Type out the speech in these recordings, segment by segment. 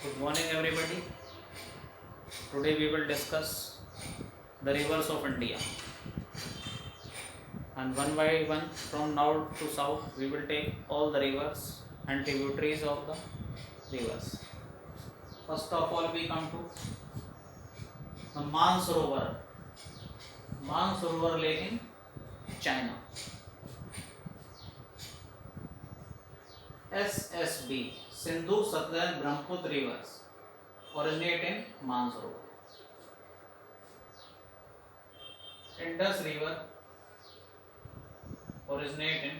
Good morning, everybody. Today we will discuss the rivers of India, and one by one, from north to south, we will take all the rivers and tributaries of the rivers. First of all, we come to the Mansarovar. Mansarovar Lake in China. SSB, Sindhu, Satluj, Brahmaputra rivers originate in Mansarovar. Indus River originate in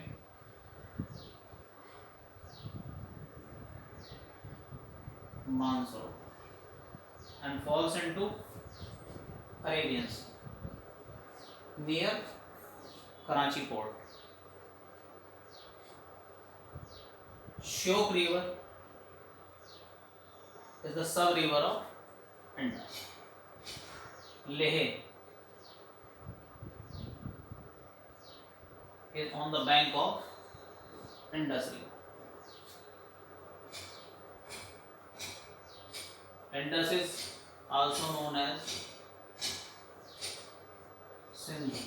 Mansarovar and falls into Arabian Sea near Karachi port. Shyok River is the sub river of Indus. Leh is on the bank of Indus River. Indus is also known as Sindhu.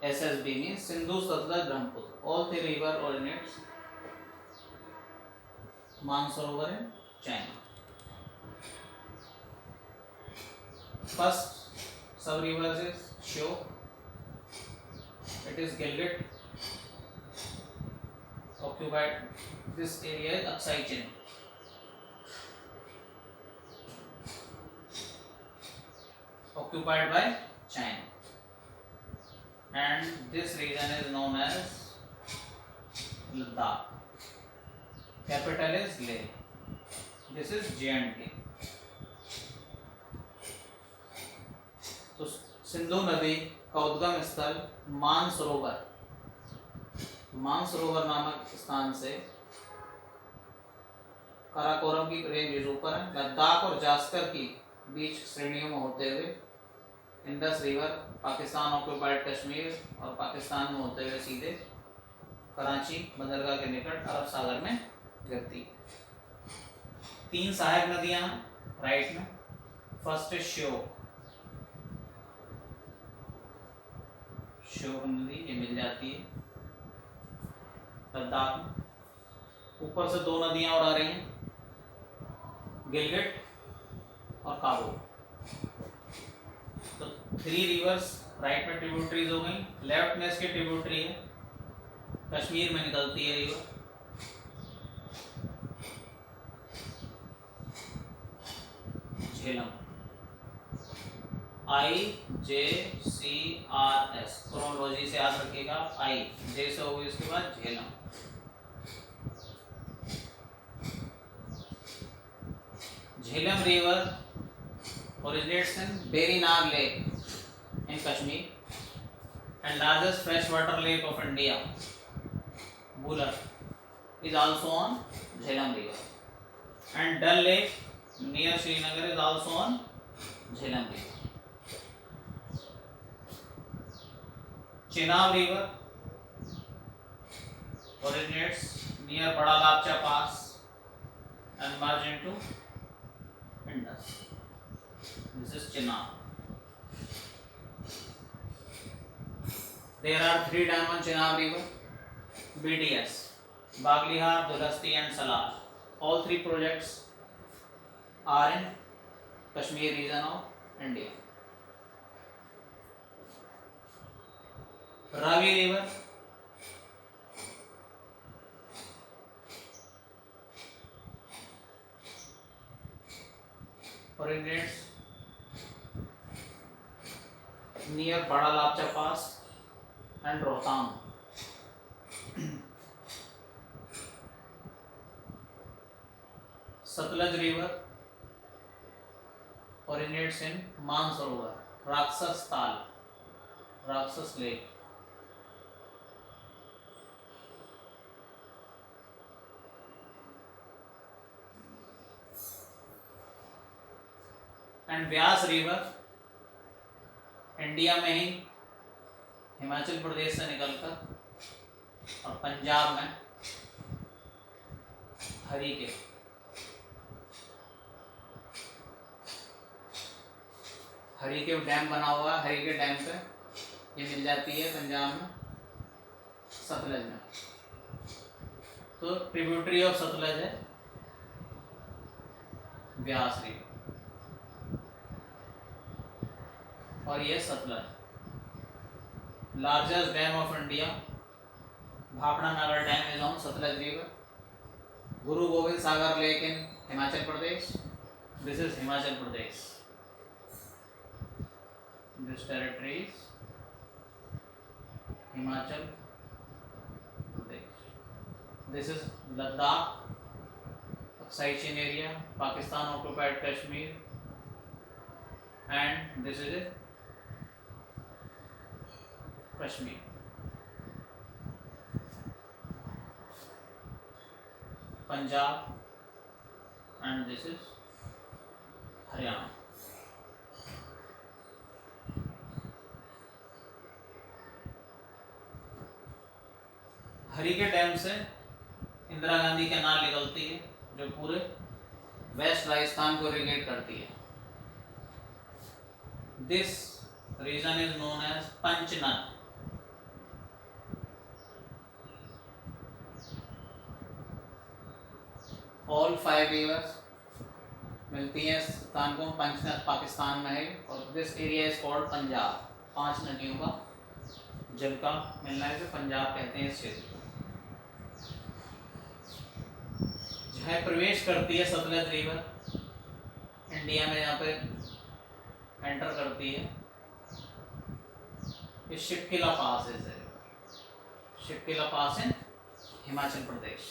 SSB means Sindhu, Satluj, Brahmaputra. All three rivers originates Mansarovar in China. First sub river is Shyok. It is Gilgit. Occupied this area is Aksai Chin. Occupied by China. And this region is known as Ladakh. Capital is Leh. This is J&K. तो सिंधु नदी का उद्गम स्थल मानसरोवर नामक स्थान से काराकोरम की range ऊपर है, लद्दाख और जास्कर की बीच श्रेणियों में होते हुए Indus river Pakistan occupied Kashmir और पाकिस्तान में होते हुए सीधे कराची बंदरगाह के निकट अरब सागर में गिरती है। तीन सहायक नदियां राइट में। फर्स्ट इज श्योक नदी, ये मिल जाती है लद्दाख में। ऊपर से दो नदियां और आ रही हैं, गिलगिट और काबुल। तो थ्री रिवर्स राइट में ट्रिब्यूटरीज हो गई। लेफ्ट में इसके ट्रिब्यूटरी है, कश्मीर में निकलती है रिवर। झेलम, IJCRS क्रोनोलॉजी से याद रखिएगा। आई जे से होगी उसके बाद Jhelum. Jhelum river originates in Berinag Lake in Kashmir and largest freshwater lake of India, Bular, is also on Jhelum river, and Dal Lake near Srinagar is also on Jhelum river. Chenab river originates near Bada Lapcha Pass and merge into Indus. This is Chenab. There are three dams on Chenab river, BDS, Baglihar, Dulhasti and Salar. All three projects are in Kashmir region of India. Ravi river originates near Bada Lapcha Pass and Rohtang. Satluj river originates in Mansarovar, Raksas Tal, Raksas Lake. And Vyas river India में ही हिमाचल प्रदेश से निकलकर और पंजाब में Harike, Harike dam बना हुआ है, Harike dam पे ये मिल जाती है पंजाब में, सतलज में। तो ट्रिब्यूटरी ऑफ सतलज है व्यास रिवर, और ये Sutlej. Largest dam of India Bhakra Nangal dam is on Sutlej river. Guru Gobind Sagar lake in Himachal Pradesh, this is Himachal Pradesh, this territory is Himachal Pradesh. This is Ladakh, Aksai Chin area, Pakistan occupied Kashmir, and this is it, Kashmir. Punjab, and this is Haryana. Harike dam से Indira Gandhi canal निकलती है जो पूरे waste Rajasthan को irrigate करती है। This region is known as Panchnad. All 5 rivers मिलती हैं स्थान को, पंचनद पाकिस्तान में है, और this area is called Punjab. 5 नदियों का जल का मिलना है, तो पंजाब कहते हैं इस क्षेत्र को। जहाँ प्रवेश करती है सतलज रिवर इंडिया में, यहाँ पे एंटर करती है, ये शिपकिला पास है, शिपकिला पास है Himachal Pradesh.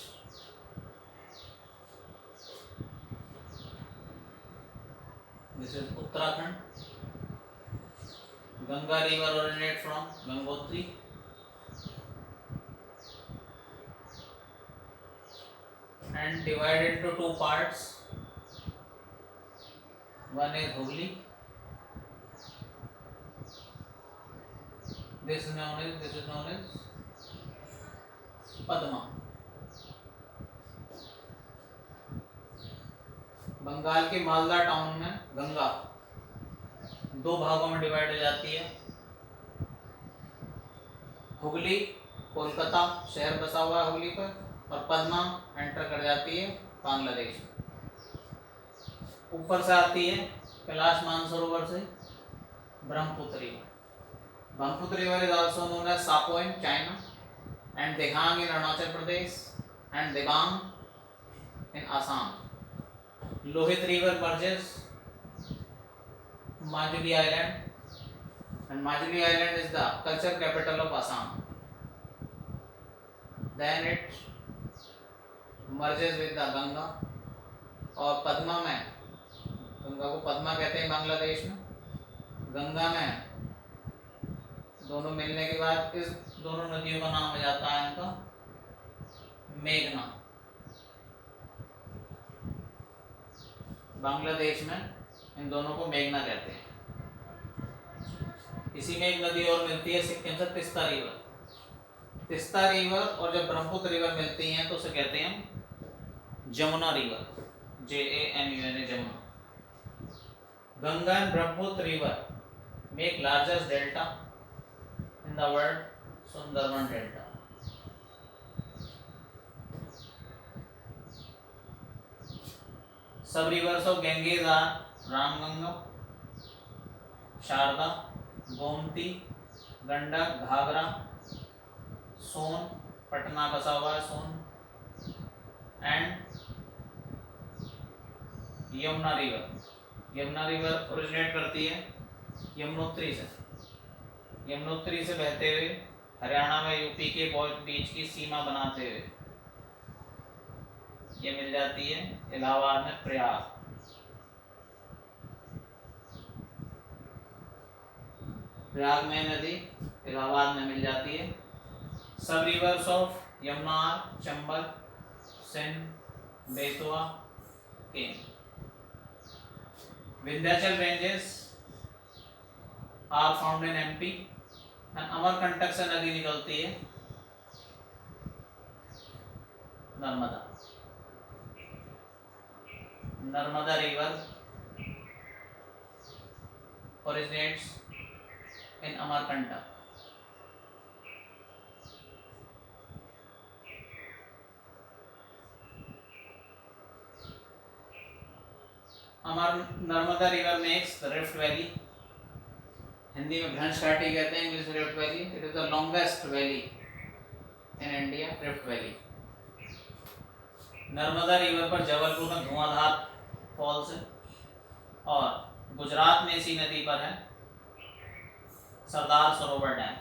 This is Uttarakhand. Ganga river originate from Gangotri, and divided into 2 parts. One is Hooghly, this is known as Padma. Bengal के मालदा टाउन में गंगा 2 भागों में डिवाइड हो जाती है। हुगली कोलकाता शहर बसा हुआ है हुगली पर, और पद्मा एंटर कर जाती है बांग्लादेश। ऊपर से आती है कैलाश मानसरोवर से Brahmaputra river. Brahmaputra river is also known as सापो in China, and Dibang in Arunachal Pradesh, and Dibang in Assam. Lohit river merges Majuli Island, and Majuli Island is the culture capital of Assam. Then it merges with the Ganga, और पद्मा में, गंगा को पद्मा कहते हैं बांग्लादेश में, गंगा में दोनों मिलने के बाद इस दोनों नदियों का नाम हो जाता है इनका मेघना। बांग्लादेश में इन दोनों को मेघना कहते हैं। इसी में एक नदी और मिलती है सिक्किम से, तिस्ता रिवर। तिस्ता रिवर और जब ब्रह्मपुत्र रिवर मिलती हैं तो उसे कहते हैं Jamuna river, JAMUNA, Jamuna. Ganga and Brahmaputra river make largest delta in the world, Sundarban delta. Sub rivers of Ganges are Ramganga, Sharda, Gomti, Gandak, Ghaghra, Son, Patna बसा हुआ है Son, and Yamuna river. Yamuna river originate करती है यमुनोत्री से, यमुनोत्री से बहते हुए हरियाणा में यूपी के बीच की सीमा बनाते हुए ये मिल जाती है इलाहाबाद में प्रयाग। प्रयाग में नदी इलाहाबाद में मिल जाती है। सब rivers of Yamuna, Chambal, Sindh, Betwa, Ken. Vindhyachal ranges are found in MP, and Amarkantak से नदी निकलती है Narmada. Narmada river originates in Amarkantak. Narmada river makes the rift valley, Hindi में भ्रंश घाटी कहते हैं, English rift valley. It is the longest valley in India, rift valley. Narmada river पर जबलपुर में धुआंधार फॉल्स है, और गुजरात में इसी नदी पर है सरदार सरोवर डैम,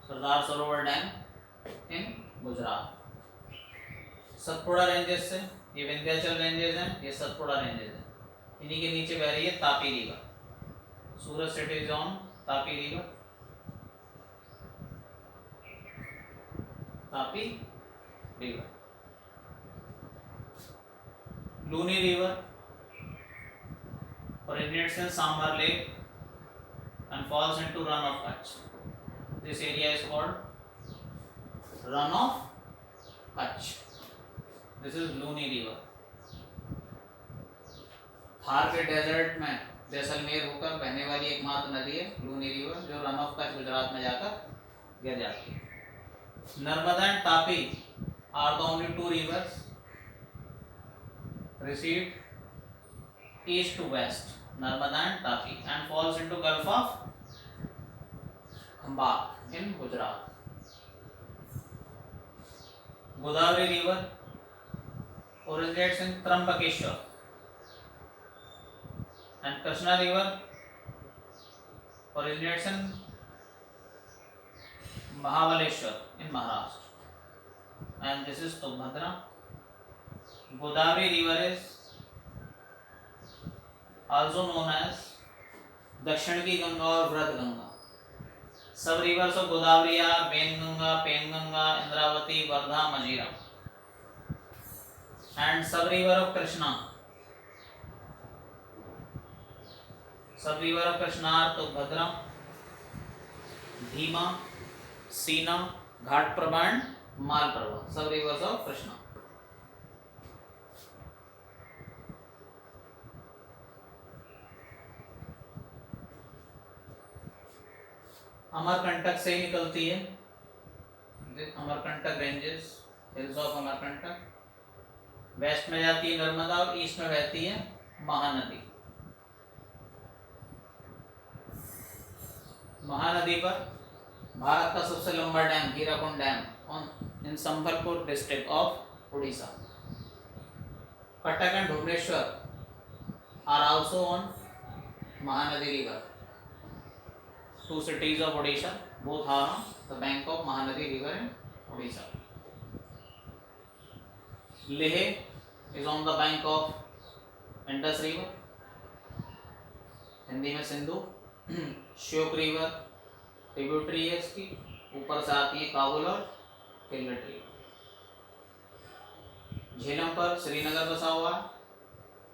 सरदार सरोवर डैम इन गुजरात। सतपुड़ा रेंजेस से, ये विंध्याचल रेंजेस हैं, ये सतपुड़ा रेंजेस हैं, इन्हीं के नीचे बह रही है Tapi river. Surat city is on Tapi river, Tapi river. Luni river originates in Sambar Lake and falls into Run of Kutch. This area is called Run of Kutch. This is Luni river. Thar के डेजर्ट में जैसलमेर होकर बहने वाली एकमात्र नदी है लूनी रिवर, जो रन ऑफ कच्छ गुजरात में जाकर गिर जाती है। Narmada and Tapi are the only two rivers recede east to west, Narmada and Tapi, and falls into Gulf of Khambhat in Gujarat. Godavari river originates in Trambakeshwar, and Krishna river originates in Mahabaleshwar in Maharashtra, and this is Tungabhadra. Godavari river is also known as दक्षिण की गंगा और Vriddha Ganga. Sub rivers of Godavari are Wainganga, Penganga, Indravati, Wardha, Manjira, and sub river of Krishna, sub river of Krishna are Tungabhadra, Bhima, Sina, Ghataprabha and Malaprabha, सब rivers of Krishna. Amarkantak से ही निकलती है, Amarkantak ranges, hills of Amarkantak. West में जाती है नर्मदा और ईस्ट में बहती है महानदी। महानदी पर भारत का सबसे लंबा dam Hirakud dam on in Sambalpur district of Orissa. Cuttack and Bhubaneswar are also on Mahanadi river. Two cities of Odisha, both are on the bank of Mahanadi river in Odisha. Leh is on the bank of Indus river, Hindi में Sindhu. Shyok river tributary है इसकी, ऊपर से आती है काबुल और किल्लट river. Jhelum पर श्रीनगर बसा हुआ है,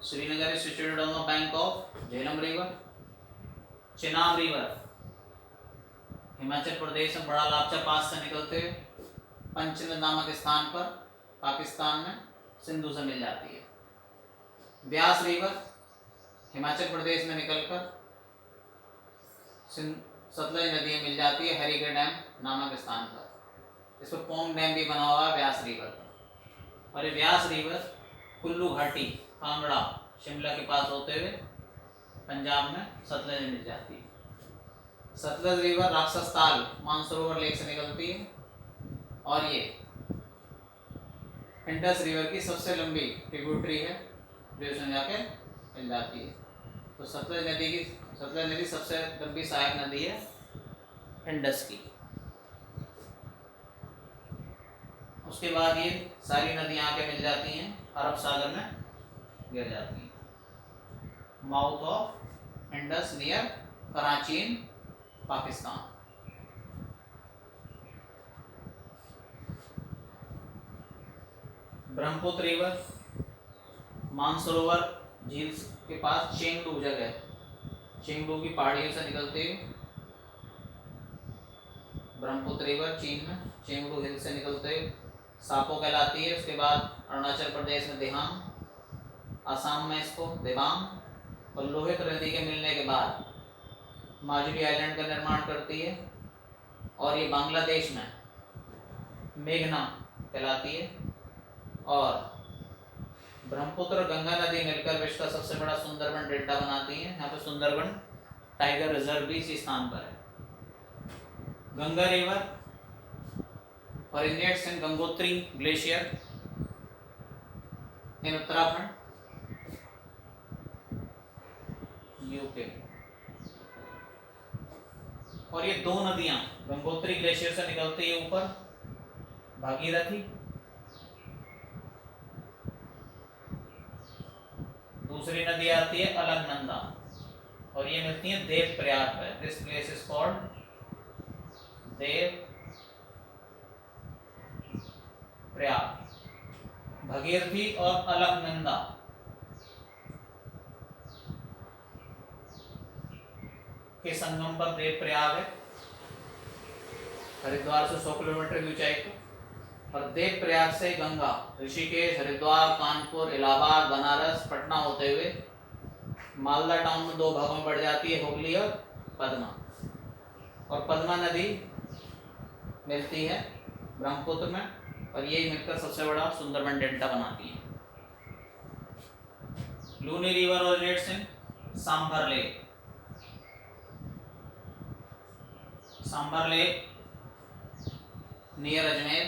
Srinagar is situated on the bank of Jhelum river. Chenab river Himachal Pradesh में बड़ा लापचा पास से निकलते हुए पंचनद नामक स्थान पर पाकिस्तान में सिंधु से मिल जाती है। व्यास रिवर हिमाचल प्रदेश में निकलकर सतलज नदी में मिल जाती है हरिगढ़ डैम नामक स्थान पर। इस पर पोंग डैम भी बना हुआ है व्यास रिवर पर। और ये व्यास रिवर कुल्लू घाटी, कांगड़ा, शिमला के पास होते हुए पंजाब में सतलज में मिल जाती है। सतलज रिवर राक्षस ताल मानसरोवर लेक से निकलती है, और ये इंडस रिवर की सबसे लंबी ट्रिब्यूटरी है जो इसमें जाके मिल जाती है। तो सतलज नदी सबसे लंबी सहायक नदी है इंडस की। उसके बाद ये सारी नदियां आके मिल जाती हैं अरब सागर में गिर जाती हैं। Mouth of Indus near Karachi in Pakistan. Brahmaputra river Mansarovar झील के पास चेंगडू जगह है, चेंगडू की पहाड़ियों से निकलती हुई ब्रह्मपुत्र रिवर चीन में चेंगडू हिल से निकलते हुए सापो कहलाती है। उसके बाद अरुणाचल प्रदेश में देहांग, असम में इसको दिबांग, और लोहित नदी के मिलने के बाद माजुली आइलैंड का निर्माण करती है, और ये बांग्लादेश में मेघना कहलाती है। और ब्रह्मपुत्र और गंगा नदी मिलकर विश्व का सबसे बड़ा सुंदरबन डेल्टा बनाती है। यहाँ पे सुंदरबन टाइगर रिजर्व भी इसी स्थान पर है। Ganga river originates in Gangotri glacier in Uttarakhand, UK. और ये दो नदियां गंगोत्री ग्लेशियर से निकलती है ऊपर, भागीरथी, दूसरी नदी आती है अलकनंदा, और ये मिलती है देव प्रयाग में। This place is called Dev Prayag. Bhagirathi और अलकनंदा के संगम पर देव प्रयाग है, हरिद्वार से 100 किलोमीटर की ऊंचाई पर। और देव प्रयाग से गंगा ऋषिकेश, हरिद्वार, कानपुर, इलाहाबाद, बनारस, पटना होते हुए मालदा टाउन में दो भागों में बढ़ जाती है, हुगली और पद्मा। और पद्मा नदी मिलती है ब्रह्मपुत्र में, और ये मिलकर सबसे बड़ा सुंदरबन डेल्टा बनाती है। Luni river originates in Sambhar lake. Sambhar lake near Ajmer,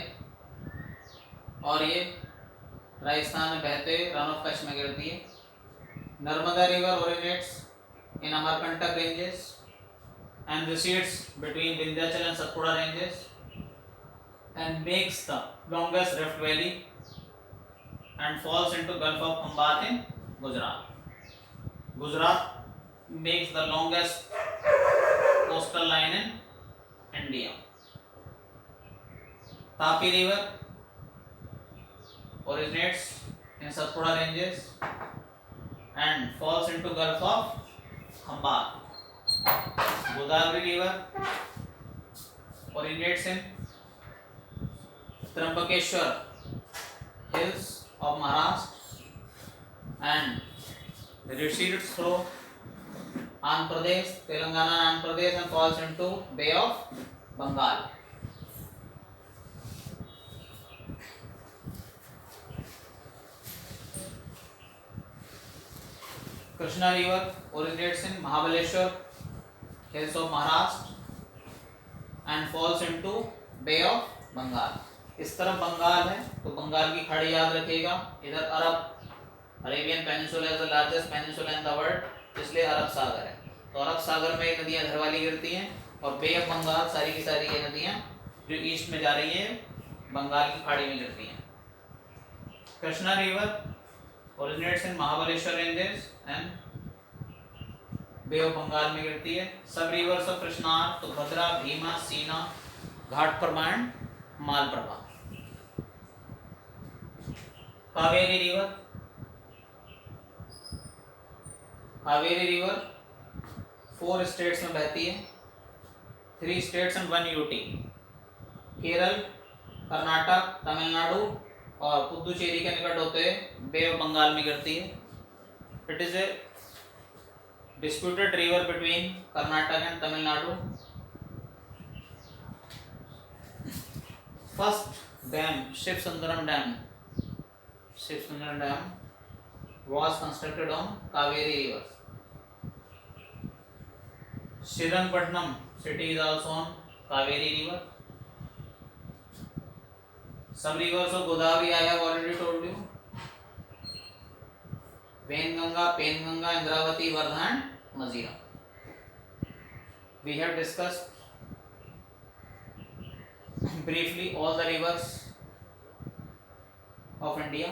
और ये राजस्थान में बहते रन ऑफ कच्छ में गिरती है। Narmada river originates in Amarkantak ranges and recedes between Vindhyachal and Satpura ranges and makes the longest rift valley and falls into Gulf of Khambat in Gujarat. Gujarat makes the longest coastal line in India. Tapi river originates in Satpura ranges and falls into Gulf of Khambat. Godavari river originates in Trambakeshwar hills of Maharashtra and recedes through Andhra Pradesh, Telangana and Andhra Pradesh and falls into Bay of Bengal. Krishna river originates in Mahabaleshwar hills of Maharashtra and falls into Bay of Bengal. इस तरफ बंगाल है तो बंगाल की खाड़ी याद रखिएगा। इधर Arab Arabian peninsula is the largest peninsula in the world, इसलिए अरब सागर है। तो अरब सागर में ये नदियां घर वाली गिरती हैं, और बे ऑफ बंगाल सारी की सारी ये नदियां जो ईस्ट में जा रही हैं बंगाल की खाड़ी में गिरती हैं। Krishna river originates in Mahabaleshwar ranges and bay of Bengal में गिरती है। सब रिवर्स ऑफ कृष्णा तो Bhadra, Bhima, Sina, Ghataprabha and Malaprabha. Kaveri river, Kaveri river 4 states में बहती है, 3 states and 1 UT. Kerala, Karnataka, Tamil Nadu और पुदुचेरी के निकट होते बे ऑफ बंगाल में गिरती है। It is a disputed river between Karnataka and Tamil Nadu. First dam Shivasundaram dam was constructed on Kaveri River. Srirangpatnam city is also on Kaveri River. Some rivers of Godavari I have already told you. Wainganga, Penganga, Indravati, Vardha and Mazira. We have discussed briefly all the rivers of India.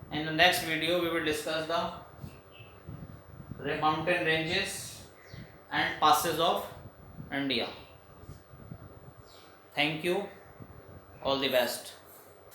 In the next video we will discuss the mountain ranges and passes of India. Thank you. All the best.